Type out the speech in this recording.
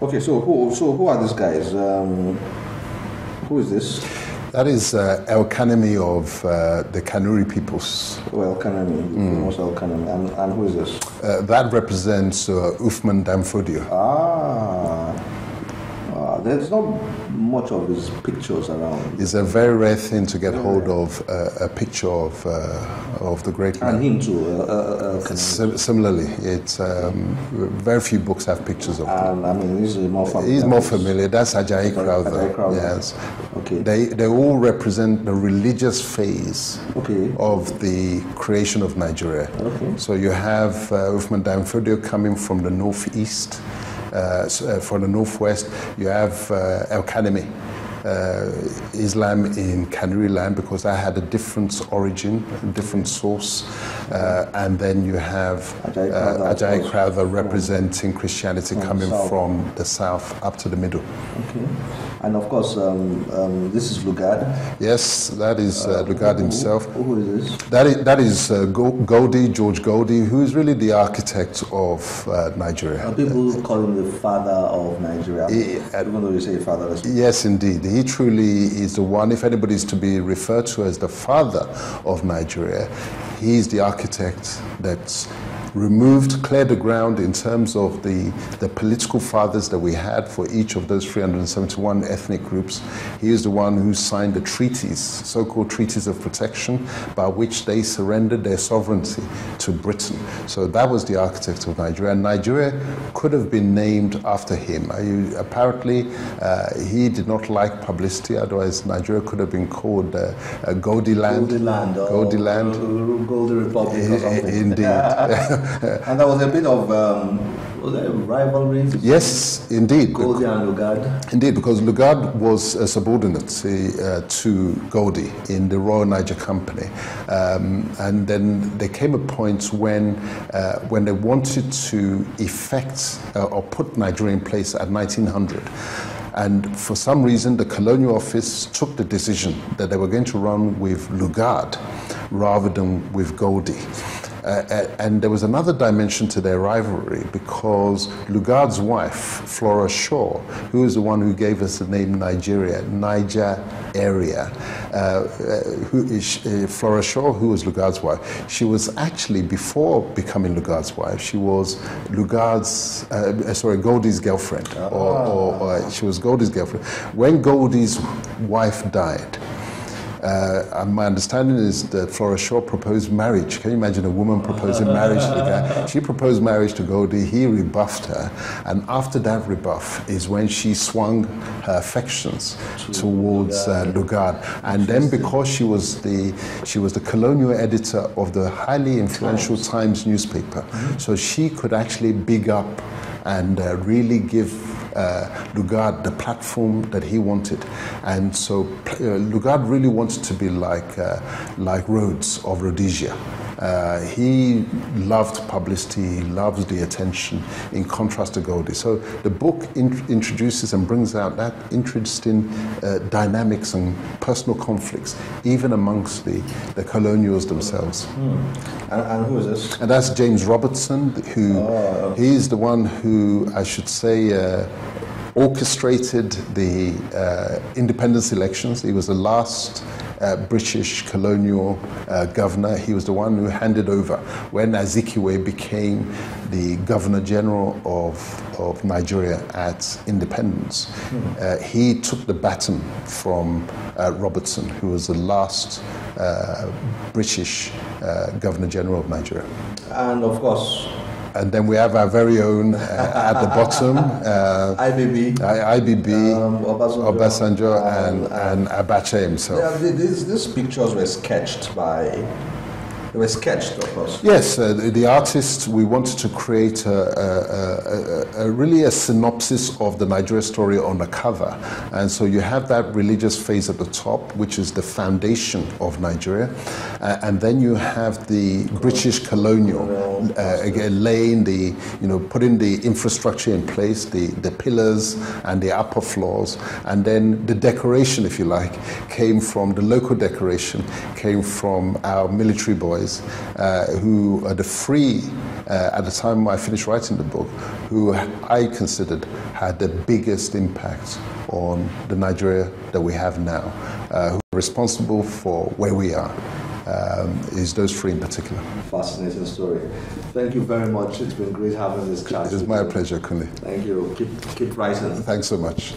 Okay, so who are these guys? Who is this? That is El Kanemi of the Kanuri peoples. Oh, El Kanemi, famous El Kanemi. And who is this? That represents Uthman Danfodio. There's not much of his pictures around. It's a very rare thing to get hold of a picture of the great man. And him too, El Kanemi. Similarly, it's very few books have pictures of him. And I mean, he's more familiar. He's more familiar. That's Ajayi Crowther. Yes. Okay. They all represent the religious phase okay. of the creation of Nigeria. Okay. So you have Uthman Danfodio coming from the northeast. For the northwest, you have El Kanemi, Islam in Kanuri land, because that had a different origin, a different source. And then you have Ajayi Crowther representing Christianity coming from the south up to the middle. Okay. And of course, this is Lugard. Yes, that is Lugard himself. Who is this? That is Goldie, George Goldie, who is really the architect of Nigeria. People call him the father of Nigeria, even though you say fatherless. Yes, indeed. He truly is the one. If anybody is to be referred to as the father of Nigeria, he is the architect that's cleared the ground in terms of the political fathers that we had for each of those 371 ethnic groups. He is the one who signed the treaties, so-called treaties of protection, by which they surrendered their sovereignty to Britain. So that was the architect of Nigeria. And Nigeria could have been named after him. Apparently, he did not like publicity, otherwise Nigeria could have been called Goldie Land. Goldie Land. Goldie Republic or something. Indeed. And there was a bit of rivalry. Yes, indeed. Goldie and Lugard. Indeed, because Lugard was a subordinate to Goldie in the Royal Niger Company, and then there came a point when they wanted to effect or put Nigeria in place at 1900. And for some reason, the Colonial Office took the decision that they were going to run with Lugard rather than with Goldie. And there was another dimension to their rivalry, because Lugard's wife, Flora Shaw, who is the one who gave us the name Nigeria, Niger area, Flora Shaw, who was Lugard's wife, she was actually, before becoming Lugard's wife, she was Goldie's girlfriend, or she was Goldie's girlfriend. When Goldie's wife died, my understanding is that Flora Shaw proposed marriage. Can you imagine a woman proposing marriage to the guy? She proposed marriage to Goldie, he rebuffed her, and after that rebuff is when she swung her affections towards Lugard. And then, because she was the colonial editor of the highly influential Times newspaper, so she could actually big up and really give Lugard the platform that he wanted. And so Lugard really wanted to be like Rhodes of Rhodesia. He loved publicity, he loves the attention, in contrast to Goldie. So the book introduces and brings out that interesting dynamics and personal conflicts, even amongst the colonials themselves. And who is this? And that's James Robertson, who he's the one who, I should say, orchestrated the independence elections. He was the last British colonial governor. He was the one who handed over when Azikiwe became the Governor General of Nigeria at independence. He took the baton from Robertson, who was the last British Governor General of Nigeria. And of course, and then we have our very own at the bottom, IBB, Obasanjo and Abacha himself. Yeah, these pictures were sketched by. They were sketched, of course. Yes, the artist, we wanted to create really a synopsis of the Nigeria story on the cover. And so you have that religious phase at the top, which is the foundation of Nigeria. And then you have the British colonial, again, laying putting the infrastructure in place, the pillars and the upper floors. And then the decoration, if you like, came from, the local decoration came from our military boys guys who are the three, at the time I finished writing the book, who I considered had the biggest impact on the Nigeria that we have now, who are responsible for where we are. Is those three in particular. Fascinating story. Thank you very much. It's been great having this chat. It's my pleasure, Kunle. Thank you. Keep writing. Thanks so much.